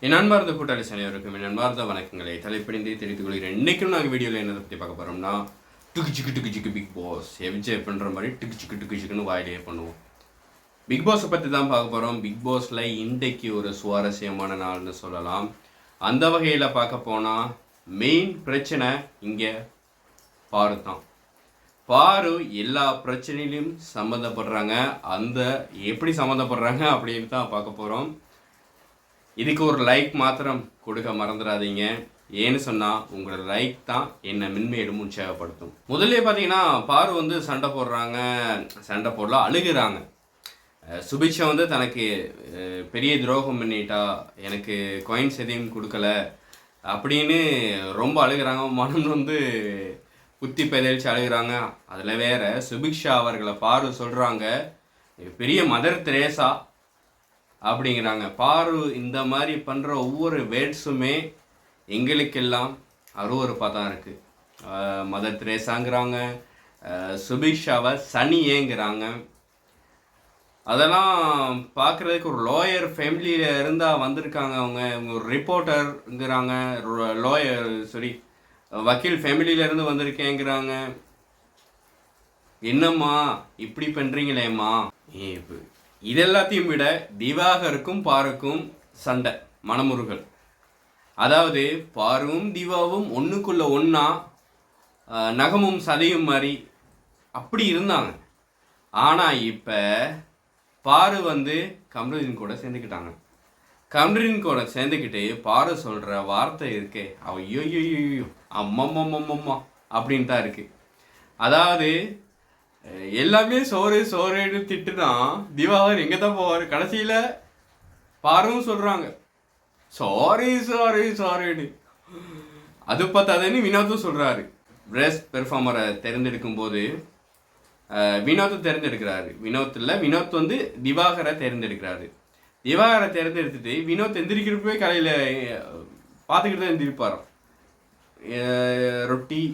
என் அன்பார்ந்த கூட்டாளி அனைவருக்கும் என் அன்பார்ந்த வணக்கங்களை தலைப்பிடிந்து தெரிவித்துக் கொள்கிறேன். இன்றைக்கும் நாங்கள் வீடியோவில் என்னதை பற்றி பார்க்க போகிறோம்னா டுக்கு சிக்கு பிக் பாஸ் எவிஜே பண்ணுற மாதிரி டுக்கு சிக்குன்னு வாயிலே பண்ணுவோம். பிக் பாஸை பற்றி தான் பார்க்க போகிறோம். பிக் பாஸில் இன்றைக்கு ஒரு சுவாரஸ்யமான நாள்னு சொல்லலாம். அந்த வகையில் பார்க்க போனால் மெயின் பிரச்சனை இங்கே பாரு தான். பாரு எல்லா பிரச்சனையிலையும் சம்மந்தப்படுறாங்க. அந்த எப்படி சம்மந்தப்படுறாங்க அப்படின்னு தான் பார்க்க போகிறோம். இதுக்கு ஒரு லைக் மாத்திரம் கொடுக்க மறந்துடாதீங்க. ஏன்னு சொன்னால் உங்களோட லைக் தான் என்னை மென்மேலும் உற்சாகப்படுத்தும். முதல்ல பார்த்தீங்கன்னா பாரு சண்டை போடுறாங்க, சண்டை போடல அழுகுறாங்க. சுபிக்ஷா தனக்கு பெரிய துரோகம் பண்ணிட்டா, எனக்கு காயின்ஸ் எதையும் கொடுக்கல அப்படின்னு ரொம்ப அழுகிறாங்க. மனம் குத்தி பெதழிச்சு அழுகிறாங்க. அதில் வேற சுபிக்ஷா அவர்களை பாரு சொல்கிறாங்க பெரிய மதர் தெரேசா அப்படிங்கிறாங்க. பாரு இந்த மாதிரி பண்ணுற ஒவ்வொரு வேர்ட்ஸுமே எங்களுக்கெல்லாம் அருவருப்பாக தான் இருக்குது. மதர் தெரேசாங்கிறாங்க, சுபிக்ஷாவை சனி ஏங்கிறாங்க. அதெல்லாம் பார்க்குறதுக்கு ஒரு லோயர் ஃபேமிலியில் இருந்தால் வந்திருக்காங்க. அவங்க ஒரு ரிப்போர்ட்டருங்கிறாங்க, வக்கீல் ஃபேமிலியிலேருந்து வந்திருக்கேங்கிறாங்க. என்னம்மா இப்படி பண்ணுறீங்களேம்மா? இதெல்லாத்தையும் விட திவாகருக்கும் பாருக்கும் சண்டை, மனமுருகல். அதாவது பாருவும் திவாவும் ஒன்றுக்குள்ள ஒன்றா நகமும் சதையும் மாதிரி அப்படி இருந்தாங்க. ஆனால் இப்போ பாரு கம்ருதீன் கூட சேர்ந்துக்கிட்டாங்க. கம்ருதீன் கூட சேர்ந்துக்கிட்டு பாரு சொல்கிற வார்த்தை இருக்கே, ஐயோ அம்மம்மம்மம்மா அப்படின்னு தான் இருக்குது. அதாவது எல்லாமே சோறுன்னு திட்டுனா திவாகர் எங்கே தான் போவார்? கடைசியில் பாருவும் சொல்கிறாங்க சாரின்னு. அது பார்த்தாதேன்னு வினோத்தும் சொல்கிறாரு. பெஸ்ட் பெர்ஃபார்மரை தேர்ந்தெடுக்கும் போது வினோத்தை தேர்ந்தெடுக்கிறாரு. வினோத் திவாகரை தேர்ந்தெடுக்கிறாரு. திவாகரை தேர்ந்தெடுத்துட்டு வினோத் எந்திரிக்கிறப்பவே கடையில் பார்த்துக்கிட்டு தான் எந்திரிப்பாராம். ரொட்டி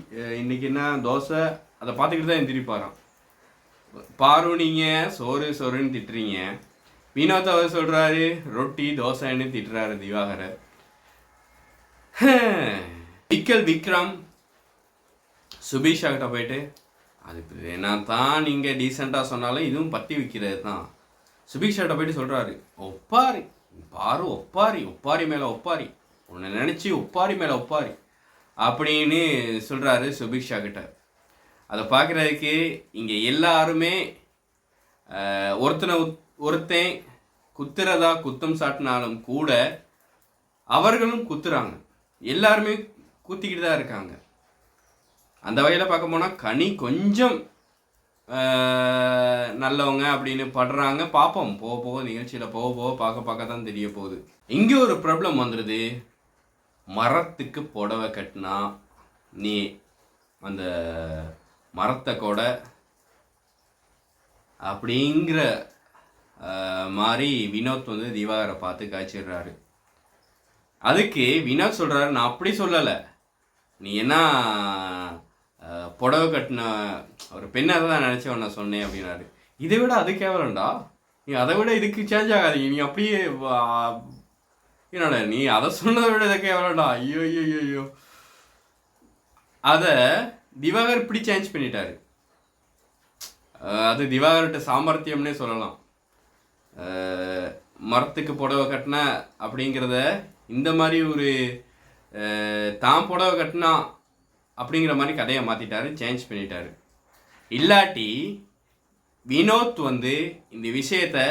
இன்னைக்கு என்ன தோசை அதை பார்த்துக்கிட்டு தான் எந்திரிப்பாராம். பாரு நீங்கள் சோறுன்னு திட்டுறீங்க, வினோத் அவர் சொல்கிறாரு ரொட்டி தோசைன்னு திட்டுறாரு திவாகரை. விக்ரம் சுபிக்ஷா கிட்ட போயிட்டு அது என்ன தான் நீங்கள் டீசெண்டாக சொன்னாலும் இதுவும் பட்டி வைக்கிறது தான். சுபிக்ஷா கிட்ட போயிட்டு சொல்கிறாரு ஒப்பாரி பாரு, ஒப்பாரி மேலே ஒப்பாரி, உன்னை நினச்சி ஒப்பாரி மேலே ஒப்பாரி அப்படின்னு சொல்கிறாரு சுபிக்ஷா கிட்ட. அதை பார்க்குறதுக்கு இங்கே எல்லாருமே ஒருத்தன் குத்துறதா குத்தம் சாட்டினாலும் கூட அவர்களும் குத்துறாங்க. எல்லாருமே குத்திக்கிட்டு தான் இருக்காங்க. அந்த வகையில் பார்க்க போனால் கனி கொஞ்சம் நல்லவங்க அப்படின்னு படுறாங்க. பார்ப்போம் போக நிகழ்ச்சியில் போக பார்க்க தான் தெரிய போகுது. இங்கே ஒரு ப்ராப்ளம் வந்துடுது. மரத்துக்கு புடவை கட்டினா நீ அந்த மரத்தை கூட அப்படிங்கிற மாதிரி வினோத் திவாகரை பார்த்து காய்ச்சிடுறாரு. அதுக்கு வினோத் சொல்கிறாரு நான் அப்படி சொல்லலை, நீ என்ன புடவை கட்டின ஒரு பெண்ணாக தான் நினச்சி நான் சொன்னேன் அப்படின்னாரு. இதை விட அது கேவலண்டா, நீ அதை விட இதுக்கு சேஞ்ச் ஆகாதீங்க, நீ அப்படியே என்னோட நீ அதை சொன்னதை விட இதை கேவலண்டா, ஐயோ. அதை திவாகர் இப்படி சேஞ்ச் பண்ணிட்டாரு. அது திவாகர்கிட்ட சாமர்த்தியம்னே சொல்லலாம். மரத்துக்கு புடவை கட்டின அப்படிங்கிறத இந்த மாதிரி ஒரு தான் புடவை கட்டினா அப்படிங்கிற மாதிரி கதையை மாற்றிட்டாரு, சேஞ்ச் பண்ணிட்டாரு. இல்லாட்டி வினோத் இந்த விஷயத்தை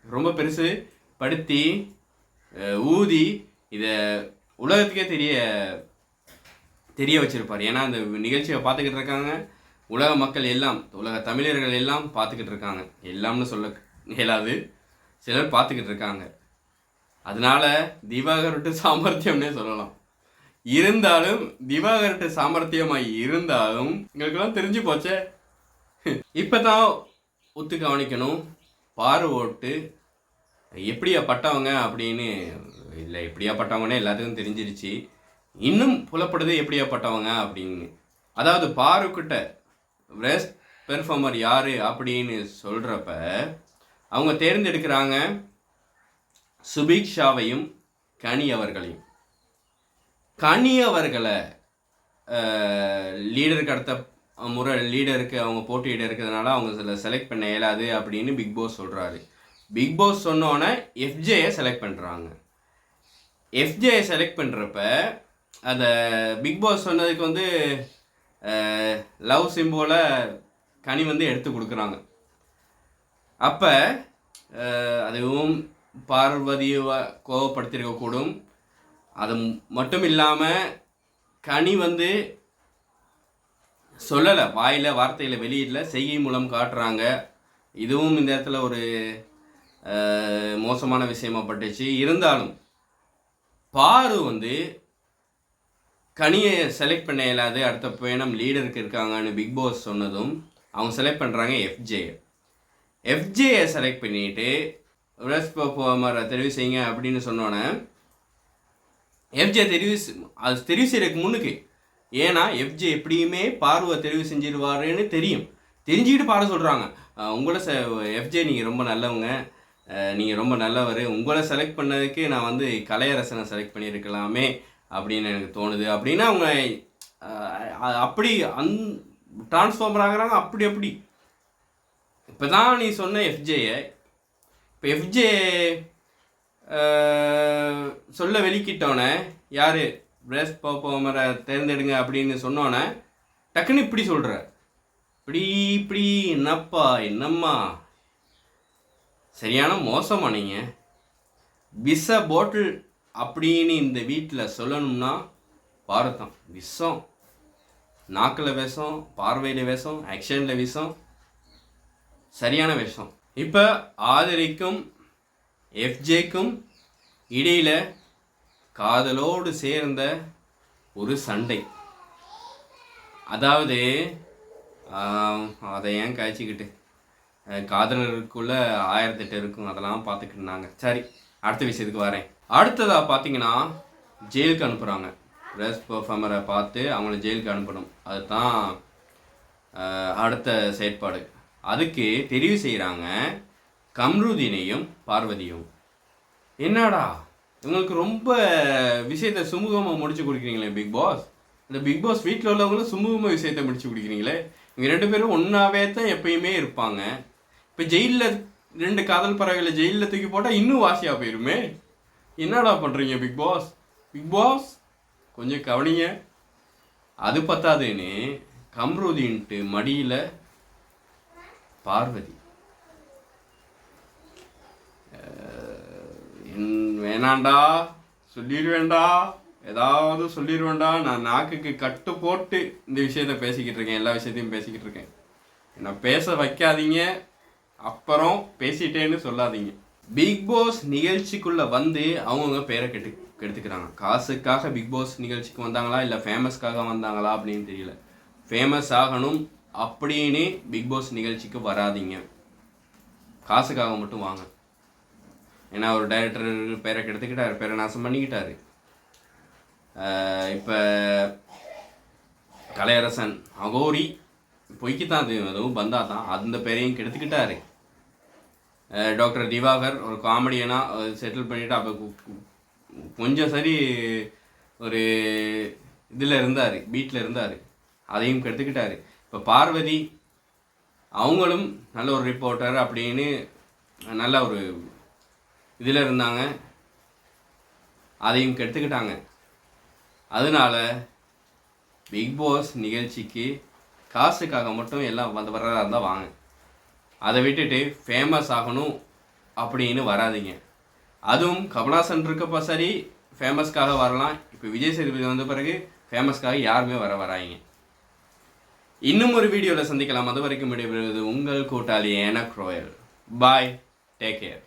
ரொம்ப பெருசு படுத்தி ஊதி இதை உலகத்துக்கே தெரிய வச்சிருப்பார். ஏன்னா அந்த நிகழ்ச்சியை பார்த்துக்கிட்டு இருக்காங்க உலக மக்கள் எல்லாம், உலக தமிழர்கள் எல்லாம் பார்த்துக்கிட்டு இருக்காங்க. எல்லாம்னு சொல்ல இயலாது, சிலர் பார்த்துக்கிட்டு இருக்காங்க. அதனால திவாகர்கிட்ட சாமர்த்தியம்னே சொல்லலாம். இருந்தாலும் திவாகர்கிட்ட சாமர்த்தியமாக இருந்தாலும் எங்களுக்கெல்லாம் தெரிஞ்சு போச்சே. இப்போ தான் ஒத்து கவனிக்கணும். பாரு ஓட்டு எப்படியாப்பட்டவங்க அப்படின்னு இல்லை, எப்படியாப்பட்டவங்கன்னே எல்லாத்துக்கும் தெரிஞ்சிருச்சு. இன்னும் புலப்படுது எப்படியாப்பட்டவங்க அப்படின்னு. அதாவது பாருக்கிட்ட பெஸ்ட் பெர்ஃபார்மர் யார் அப்படின்னு சொல்கிறப்ப அவங்க தேர்ந்தெடுக்கிறாங்க சுபிக்ஷாவையும் கனி அவர்களையும். கனி அவர்களை லீடருக்கு அடுத்த முறை லீடருக்கு அவங்க போட்டியிட இருக்கிறதுனால அவங்க செலக்ட் பண்ண இயலாது அப்படின்னு பிக் பாஸ் சொல்கிறாரு. பிக் பாஸ் சொன்னோன்னே எஃப்ஜேயை செலக்ட் பண்ணுறாங்க. எஃப்ஜேயை செலக்ட் பண்ணுறப்ப அதை பிக் பாஸ் சொன்னதுக்கு வந்து லவ் சிம்போலை கனி வந்து எடுத்து கொடுக்குறாங்க. அப்போ அதுவும் பார்வதியை கோவப்படுத்தியிருக்கக்கூடும். அது மட்டும் இல்லாமல் கனி வந்து சொல்லலை, வாயில் வார்த்தையில் வெளியிடல, செய்கை மூலம் காட்டுறாங்க. இதுவும் இந்த இடத்துல ஒரு மோசமான விஷயமா பட்டுச்சு. இருந்தாலும் பாரு வந்து கனியை செலக்ட் பண்ண இயலாது, அடுத்த பயணம் லீடருக்கு இருக்காங்கன்னு பிக் பாஸ் சொன்னதும் அவங்க செலக்ட் பண்ணுறாங்க எஃப்ஜேயை செலக்ட் பண்ணிவிட்டு ரெஸ்போமரை தெரிவு செய்யுங்க அப்படின்னு சொன்னோன்னே எஃப்ஜே தெரிவு செய்யறதுக்கு முன்னுக்கு, ஏன்னா எஃப்ஜே எப்படியுமே பார்வை தெரிவு செஞ்சிருவாருன்னு தெரிஞ்சுக்கிட்டு பாட சொல்கிறாங்க. உங்களை எஃப்ஜே நீங்கள் ரொம்ப நல்லவங்க, நீங்கள் ரொம்ப நல்லவர், உங்களை செலக்ட் பண்ணதுக்கு நான் வந்து கலையரசனை செலக்ட் பண்ணியிருக்கலாமே அப்படின்னு எனக்கு தோணுது அப்படின்னு அவங்க அப்படி டிரான்ஸ்ஃபார்மர் ஆகுறாங்க. அப்படி இப்போ தான் நீ சொன்ன எஃப்ஜேயை இப்போ எஃப்ஜே சொல்ல வெளிக்கிட்டோன்னே யார் பிரேஸ் பர்ஃபார்மரை தேர்ந்தெடுங்க அப்படின்னு சொன்னோன்னே டக்குன்னு இப்படி சொல்கிற, இப்படி என்னம்மா சரியான மோசமா நீங்கள் விஷ பாட்டில் அப்படின்னு இந்த வீட்டில் சொல்லணும்னா பாரதம் விஷம், நாக்கில் விஷம், பார்வையில் விஷம், ஆக்ஷனில் விஷம், சரியான விஷம். இப்போ ஆதரிக்கும் எஃப்ஜேக்கும் இடையில் காதலோடு சேர்ந்த ஒரு சண்டை. அதாவது அதை ஏன் காய்ச்சிக்கிட்டு, காதலருக்குள்ளே 1008 இருக்கும், அதெல்லாம் பார்த்துக்கிட்டு இருந்தாங்க. சரி, அடுத்த விஷயத்துக்கு வரேன். அடுத்ததாக பார்த்தீங்கன்னா ஜெயிலுக்கு அனுப்புகிறாங்க. ரெஸ் பர்ஃபார்மரை பார்த்து அவங்கள ஜெயிலுக்கு அனுப்பணும், அதுதான் அடுத்த செயற்பாடு. அதுக்கு தெரிவு செய்கிறாங்க கம்ருதீனையும் பார்வதியும். என்னடா இவங்களுக்கு ரொம்ப விஷயத்தை சுமூகமாக முடிச்சு கொடுக்குறீங்களே பிக் பாஸ். இந்த பிக் பாஸ் வீட்டில் உள்ளவங்களும் சுமூகமாக விஷயத்தை முடிச்சு கொடுக்குறீங்களே. இவங்க 2 பேரும் ஒன்றாவே தான் எப்பயுமே இருப்பாங்க. இப்போ ஜெயிலில் 2 காதல் பறவைகளை ஜெயிலில் தூக்கி போட்டால் இன்னும் வாசியாக போயிருமே. என்னடா பண்ணுறீங்க பிக் பாஸ் கொஞ்சம் கவனிங்க. அது பத்தாதுன்னு கம்ருதீன்ட்டு மடியில் பார்வதி. வேணாண்டா, சொல்லிடுவேண்டா, ஏதாவது சொல்லிடுவேண்டா. நான் நாக்குக்கு கட்டு போட்டு இந்த விஷயத்த பேசிக்கிட்டு இருக்கேன், எல்லா விஷயத்தையும் பேசிக்கிட்டு இருக்கேன். என்னை பேச வைக்காதீங்க, அப்புறம் பேசிட்டேன்னு சொல்லாதீங்க. பிக் பாஸ் நிகழ்ச்சிக்குள்ளே வந்து அவங்கவுங்க பேரை கெடுத்துக்கிறாங்க. காசுக்காக பிக் பாஸ் நிகழ்ச்சிக்கு வந்தாங்களா இல்லை ஃபேமஸ்க்காக வந்தாங்களா அப்படின்னு தெரியல. ஃபேமஸ் ஆகணும் அப்படின்னு பிக் பாஸ் நிகழ்ச்சிக்கு வராதிங்க, காசுக்காக மட்டும் வாங்க. ஏன்னா ஒரு டைரக்டர் பேரை கெடுத்துக்கிட்டார், பேரை நாசம் பண்ணிக்கிட்டாரு. இப்போ கலையரசன் அகோரி பொய்க்குத்தான், அது அதுவும் பந்தா தான், அந்த பேரையும் கெடுத்துக்கிட்டாரு. டாக்டர் திவாகர் ஒரு காமெடியனாக செட்டில் பண்ணிவிட்டு அப்போ கொஞ்சம் சரி ஒரு இதில் இருந்தார், வீட்டில் இருந்தார், அதையும் கெடுத்துக்கிட்டாரு. இப்போ பார்வதி அவங்களும் நல்ல ஒரு ரிப்போர்ட்டர் அப்படின்னு நல்ல ஒரு இதில் இருந்தாங்க, அதையும் கெடுத்துக்கிட்டாங்க. அதனால பிக் பாஸ் நிகழ்ச்சிக்கு காசுக்காக மட்டும் எல்லாம் வர்றதா இருந்தால் வாங்க, அதை விட்டுட்டு ஃபேமஸ் ஆகணும் அப்படின்னு வராதிங்க. அதுவும் கமல்ஹாசன் இருக்கப்போ சரி ஃபேமஸ்க்காக வரலாம். இப்போ விஜய் சேதுபதி வந்த பிறகு ஃபேமஸ்க்காக யாருமே வராங்க. இன்னும் ஒரு வீடியோவில் சந்திக்கலாம். அது வரைக்கும் விடைபெறுவது உங்கள் கூட்டாளி எனக் ராயல். பாய், டேக் கேர்.